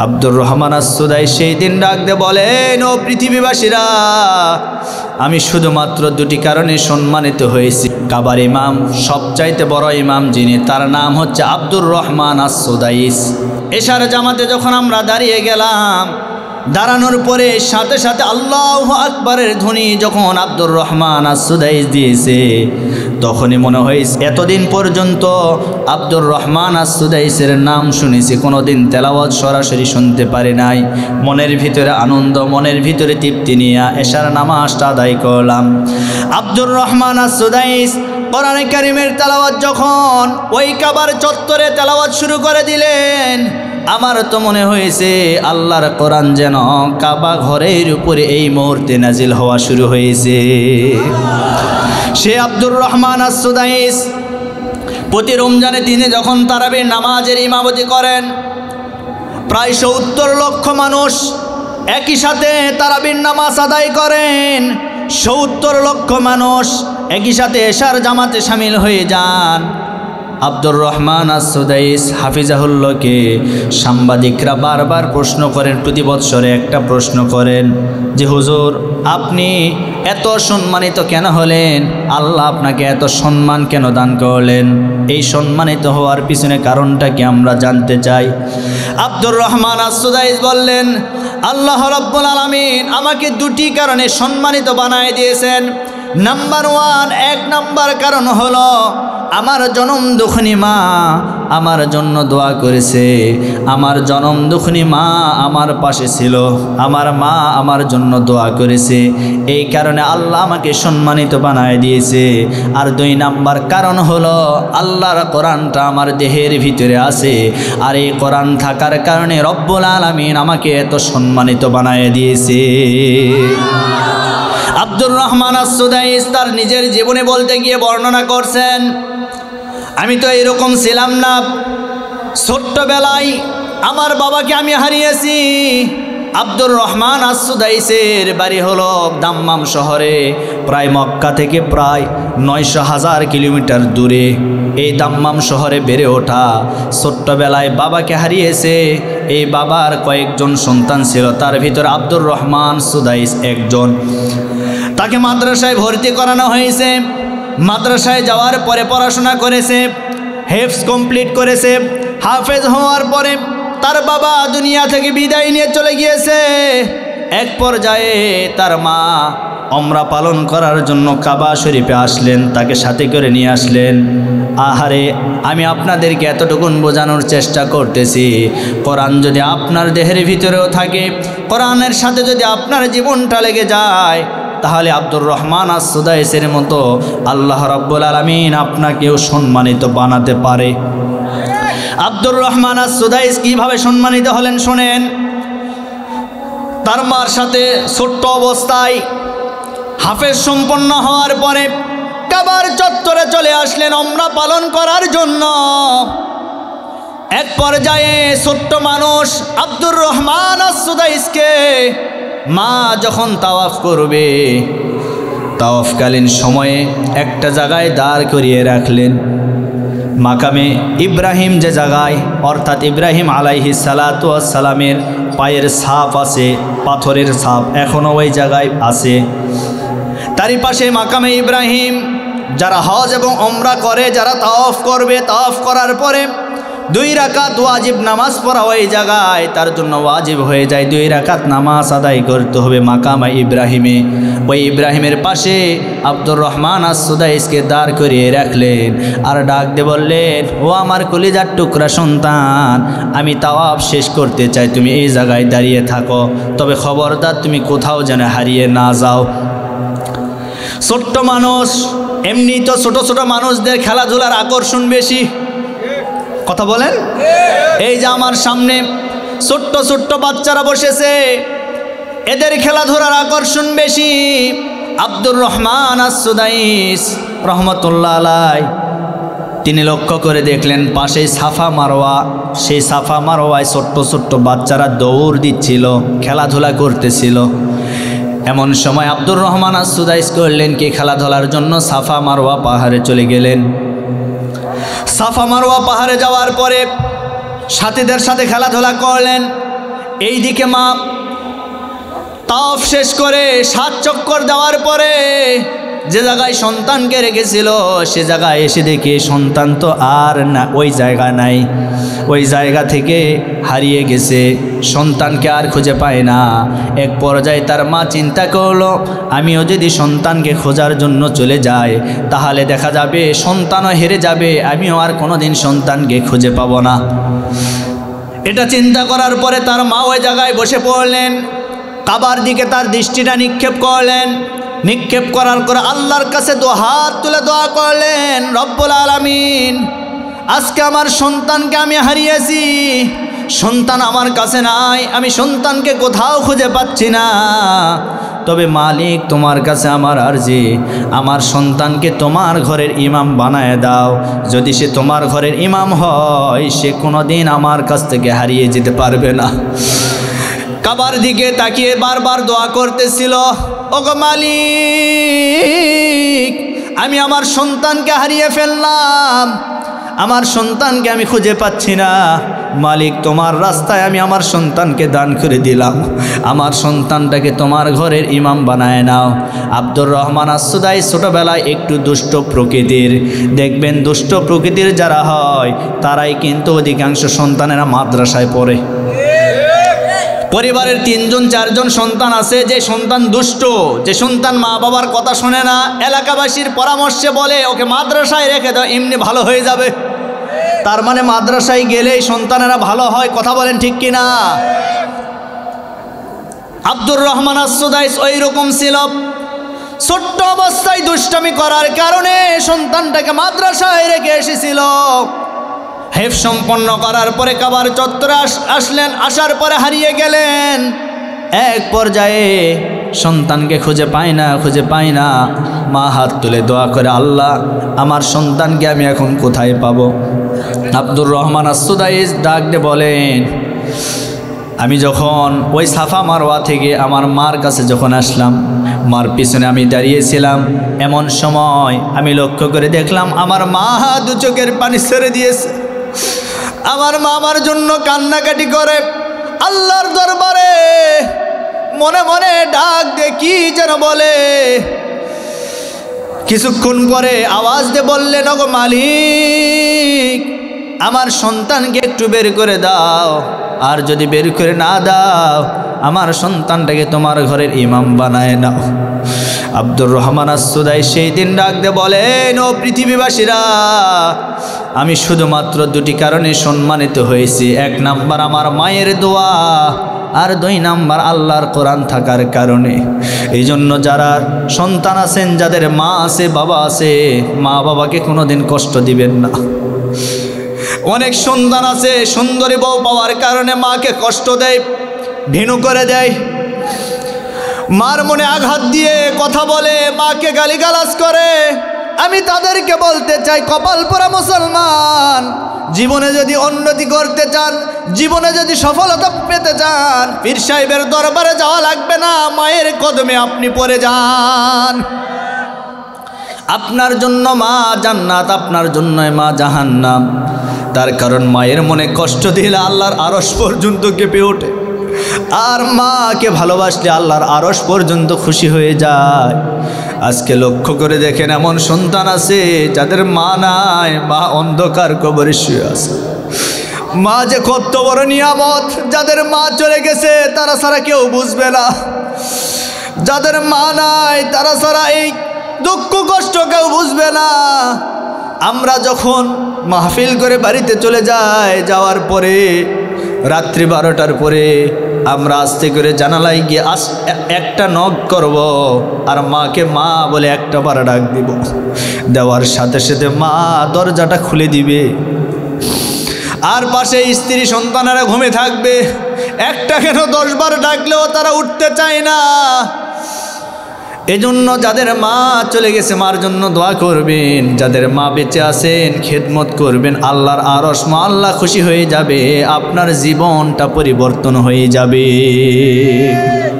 আব্দুর রহমান আস-সুদাই সেই দিন ডাক দিয়ে বলেন, ও পৃথিবীবাসীরা, আমি শুধুমাত্র দুটি কারণে সম্মানিত হয়েছি। কাবার ইমাম, সবচাইতে বড় ইমাম যিনি, তার নাম হচ্ছে আব্দুর রহমান আস-সুদাইস। এশার জামাতে যখন আমরা দাঁড়িয়ে গেলাম, দাঁড়ানোর পরে সাথে সাথে আল্লাহু আকবারের ধ্বনি যখন আব্দুর রহমান আস-সুদাইস দিয়েছে, তখনই মনে হয়েছে এতদিন পর্যন্ত আব্দুর রহমান আস-সুদাইসের নাম শুনেছি, কোনোদিন তেলাওয়াত সরাসরি শুনতে পারি নাই। মনের ভিতরে আনন্দ, মনের ভিতরে তৃপ্তি নিয়ে এশার নামাজটা আদায় করলাম। আব্দুর রহমান আস-সুদাইস কোরআনে কারীমের তেলাওয়াত যখন ওই কাবার চত্বরে তেলাওয়াত শুরু করে দিলেন, আমার তো মনে হয়েছে আল্লাহর কোরআন যেন কাবা ঘরের উপরে এই মুহূর্তে নাজিল হওয়া শুরু হয়েছে। সে আব্দুর রহমান আস-সুদাইস প্রতি রমজানে তিনি যখন তারাবির নামাজের ইমামতি করেন, প্রায় ৭০ লক্ষ মানুষ একই সাথে তারাবির নামাজ আদায় করেন। ৭০ লক্ষ মানুষ একই সাথে এশার জামাতে শামিল হয়ে যান। আব্দুর রহমান আস-সুদাইস হাফিজাহুল্লাহকে সাংবাদিকরা বারবার প্রশ্ন করেন, প্রতি বৎসরে একটা প্রশ্ন করেন যে, হুজুর আপনি এত সম্মানিত কেন হলেন? আল্লাহ আপনাকে এত সম্মান কেন দান করলেন? এই সম্মানিত হওয়ার পিছনে কারণটা কি আমরা জানতে চাই। আব্দুর রহমান আস-সুদাইস বললেন, আল্লাহ রাব্বুল আলামিন আমাকে দুটি কারণে সম্মানিত বানায় দিয়েছেন। নাম্বার 1, 1 নাম্বার কারণ হলো আমার জনম দুঃখিনী মা আমার জন্য দোয়া করেছে। আমার জনম দুঃখিনী মা আমার পাশে ছিল, আমার মা আমার জন্য দোয়া করেছে, এই কারণে আল্লাহ আমাকে সম্মানিত বানায় দিয়েছে। আর 2 নাম্বার কারণ হলো আল্লাহর কোরআনটা আমার দেহের ভিতরে আছে, আর এই কোরআন থাকার কারণে রব্বুল আলামিন আমাকে এত সম্মানিত বানায় দিয়েছে। আব্দুর রহমান আস-সুদাইস তার নিজের জীবনে বলতে গিয়ে বর্ণনা করছেন, আমি তো এরকম ছিলাম না। ছোট্টবেলায় আমার বাবাকে আমি হারিয়েছি। আব্দুর রহমান আস-সুদাইসের বাড়ি হলো দাম্মাম শহরে, প্রায় মক্কা থেকে প্রায় ৯০০,০০০ কিলোমিটার দূরে। এই দাম্মাম শহরে বেড়ে ওঠা, ছোট্টবেলায় বাবাকে হারিয়েছে। এই বাবার কয়েকজন সন্তান ছিল, তার ভিতরে আব্দুর রহমান সুদাইস একজন। তাকে মাদ্রাসায় ভর্তি করানো হয়েছে। মাদ্রাসায় যাওয়ার পরে পড়াশোনা করেছে, হেফজ কমপ্লিট করেছে। হাফেজ হওয়ার পরে তার বাবা দুনিয়া থেকে বিদায় নিয়ে চলে গিয়েছে। এক পর্যায়ে তার মা উমরা পালন করার জন্য কাবা শরীফে আসলেন, তাকে সাথে করে নিয়ে আসলেন। আহারে, আমি আপনাদেরকে এতটুকুন বোঝানোর চেষ্টা করতেছি, কোরআন যদি আপনার দেহের ভিতরেও থাকে, কোরআনের সাথে যদি আপনার জীবনটা লেগে যায়, তাহলে আব্দুর রহমান আস-সুদাইসের মতো আল্লাহ রাব্বুল আলামিন আপনাকেও সম্মানিত বানাতে পারে। আব্দুর রহমান আস-সুদাইস কীভাবে সম্মানিত হলেন শোনেন। তার মার সাথে ছোট্ট অবস্থায় হাফেজ সম্পন্ন হওয়ার পরে কাবার চত্বরে চলে আসলেন উমরা পালন করার জন্য। এক পর্যায়ে ছোট্ট মানুষ আব্দুর রহমান আস-সুদাইসকে মা যখন তাওয়াফ করবে, তাওয়াফকালীন সময়ে একটা জায়গায় দাঁড় করিয়ে রাখলেন। মাকামে ইব্রাহিম যে জায়গায়, অর্থাৎ ইব্রাহিম আলাইহিস সালাতু ওয়াস সালামের পায়ের ছাপ আছে, পাথরের ছাপ এখনও ওই জায়গায় আছে। তারই পাশে মাকামে ইব্রাহিম যারা হজ এবং উমরা করে, যারা তাওয়াফ করবে, তাওয়াফ করার পরে 2 রাকাত ওয়াজিব নামাজ পড়া ওই জায়গায় তার জন্য ওয়াজিব হয়ে যায়। 2 রাকাত নামাজ আদায় করতে হবে মাকামে ইব্রাহিমে। ওই ইব্রাহিমের পাশে আব্দুর রহমান আস-সুদাইসকে দাঁড় করিয়ে রাখলেন আর ডাক দিয়ে বললেন, ও আমার কলিজার টুকরা সন্তান, আমি তাওয়াফ শেষ করতে চাই, তুমি এই জায়গায় দাঁড়িয়ে থাকো, তবে খবরদার তুমি কোথাও যেন হারিয়ে না যাও। ছোট্ট মানুষ, এমনি তো ছোট ছোট মানুষদের খেলাধুলার আকর্ষণ বেশি, কথা বলেন। এই যে আমার সামনে ছোট্ট ছোট্ট বাচ্চারা বসেছে, এদের খেলাধুলার আকর্ষণ বেশি। আব্দুর রহমান আস-সুদাইস রহমতুল্লাহ আলাইহি তিনি লক্ষ্য করে দেখলেন পাশে সাফা মারওয়া, সেই সাফা মারওয়ায় ছোট্ট ছোট্ট বাচ্চারা দৌড় দিচ্ছিল, খেলাধুলা করতেছিল। এমন সময় আব্দুর রহমান আস-সুদাইস করলেন কি, খেলাধুলার জন্য সাফা মারওয়া পাহাড়ে চলে গেলেন। সাফা মারওয়া পাহাড়ে যাওয়ার পরে সাথীদের সাথে খেলাধুলা করলেন। এইদিকে মা তাওয়াফ শেষ করে 7 চক্কর দেওয়ার পরে যে জায়গায় সন্তানকে রেখেছিল সে জায়গায় এসে দেখে সন্তান তো আর না, ওই জায়গা নাই, ওই জায়গা থেকে হারিয়ে গেছে, সন্তানকে আর খুঁজে পায় না। এক পর্যায়ে তার মা চিন্তা করলো, আমিও যদি সন্তানকে খোঁজার জন্য চলে যাই তাহলে দেখা যাবে সন্তানও হেরে যাবে, আমিও আর কোনোদিন সন্তানকে খুঁজে পাবো না। এটা চিন্তা করার পরে তার মা ওই জায়গায় বসে পড়লেন, কাবার দিকে তার দৃষ্টিটা নিক্ষেপ করলেন। নিক্ষেপ করার পরে আল্লাহর কাছে হাত তুলে দোয়া করলেন, রব্বুল আলামিন, আজকে আমার সন্তানকে আমি হারিয়েছি, সন্তান আমার কাছে নাই, আমি সন্তানকে কোথাও খুঁজে পাচ্ছি না। তবে মালিক, তোমার কাছে আমার আরজি, আমার সন্তানকে তোমার ঘরের ইমাম বানায় দাও। যদি সে তোমার ঘরের ইমাম হয় সে কোনোদিন আমার কাছ থেকে হারিয়ে যেতে পারবে না। কাবার দিকে তাকিয়ে বারবার দোয়া করতেছিল, ওগো মালিক, আমি আমার সন্তানকে হারিয়ে ফেললাম, আমার সন্তানকে আমি খুঁজে পাচ্ছি না। মালিক, তোমার রাস্তায় আমি আমার সন্তানকে দান করে দিলাম, আমার সন্তানটাকে তোমার ঘরের ইমাম বানায় নাও। আব্দুর রহমান আস-সুদাই ছোটোবেলায় একটু দুষ্ট প্রকৃতির, দেখবেন দুষ্ট প্রকৃতির যারা হয় তারাই কিন্তু অধিকাংশ সন্তানেরা মাদ্রাসায় পড়ে। পরিবারের 3জন 4জন সন্তান আছে, যে সন্তান দুষ্ট, যে সন্তান মা বাবার কথা শোনে না, এলাকাবাসীর পরামর্শে বলে ওকে মাদ্রাসায় রেখে দাও, এমনি ভালো হয়ে যাবে। তার মানে মাদ্রাসায় গেলেই সন্তানেরা ভালো হয়, কথা বলেন ঠিক কিনা? আব্দুর রহমান আস-সুদাইস ওই রকম ছিল, ছোট্ট অবস্থায় দুষ্টামি করার কারণে সন্তানটাকে মাদ্রাসায় রেখে এসেছিল। হেফজ সম্পন্ন করার পরে কাবার চত্বরে আসলেন, আসার পরে হারিয়ে গেলেন। এক পর্যায়ে সন্তানকে খুঁজে পায় না। মা হাত তুলে দোয়া করে, আল্লাহ, আমার সন্তানকে আমি এখন কোথায় পাবো? আব্দুর রহমান আস-সুদাইস ডাক দিয়ে বলেন, আমি যখন ওই সাফা মারওয়া থেকে আমার মার কাছে যখন আসলাম, মার পিছনে আমি দাঁড়িয়েছিলাম, এমন সময় আমি লক্ষ্য করে দেখলাম আমার মা 2 চোখের পানি ছেড়ে দিয়েছে। আমার মা আমার জন্য কান্নাকাটি করে আল্লাহর দরবারে মনে মনে ডাক দিয়ে কি যেন বলে। কিছুক্ষণ পরে আওয়াজ দিয়ে বললেন, ওগো মালিক, আমার সন্তানকে একটু বের করে দাও, আর যদি বের করে না দাও আমার সন্তানটাকে তোমার ঘরের ইমাম বানায় নাও। আব্দুর রহমান আস-সুদাই সেই দিন ডাক দিয়ে বলেন, ও পৃথিবীবাসীরা, আমি শুধুমাত্র 2টি কারণে সম্মানিত হয়েছি। 1 নাম্বার আমার মায়ের দোয়া, আর 2 নাম্বার আল্লাহর কোরআন থাকার কারণে। এই জন্য যারা সন্তান আছেন, যাদের মা আছে বাবা আছে, মা বাবাকে কোনোদিন কষ্ট দিবেন না। অনেক সন্তান আছে সুন্দরী বউ পাওয়ার কারণে মাকে কষ্ট দেয়, ভিনু করে দেয়, মার মনে আঘাত দিয়ে কথা বলে, মাকে গালিগালাজ করে। আমি তাদেরকে বলতে চাই, কপাল পোড়া মুসলমান, জীবনে যদি উন্নতি করতে চান, জীবনে যদি সফলতা পেতে চান, পীর সাহেবের দরবারে যাওয়া লাগবে না, মায়ের কদমে আপনি পড়ে যান। আপনার জন্য মা জান্নাত, আপনার জন্যই মা জাহান্নাম। তার কারণ মায়ের মনে কষ্ট দিলে আল্লাহর আরশ পর্যন্ত কেঁপে ওঠে, আর মাকে ভালোবাসলে আল্লাহর আরশ পর্যন্ত খুশি হয়ে যায়। আজকে লক্ষ্য করে দেখেন, এমন সন্তান আছে যাদের মা নাই, মা অন্ধকার কবরে শুয়ে আছে। মা যে কত বড় নিয়ামত, যাদের মা চলে গেছে তারা ছাড়া কেউ বুঝবে না। যাদের মা নাই তারা ছাড়া এই দুঃখ কষ্ট কেউ বুঝবে না। আমরা যখন মাহফিল করে বাড়িতে চলে যাই, যাওয়ার পরে রাত্রি 12টার পরে আমরা আস্তে করে জানালায় গিয়ে একটা নক করব, আর মাকে মা বলে একটা বার ডাক দিব। দেওয়ার সাথে সাথে মা দরজাটা খুলে দিবে, আর পাশে স্ত্রী সন্তানেরা ঘুমে থাকবে। একটা কেন 10 বার ডাকলেও তারা উঠতে চায় না। এজন্য যাদের মা চলে গেছে মার জন্য দোয়া করবেন, যাদের মা বেঁচে আছেন খেদমত করবেন, আল্লাহর আরশ মা আল্লাহ খুশি হয়ে যাবে, আপনার জীবনটা পরিবর্তন হয়ে যাবে।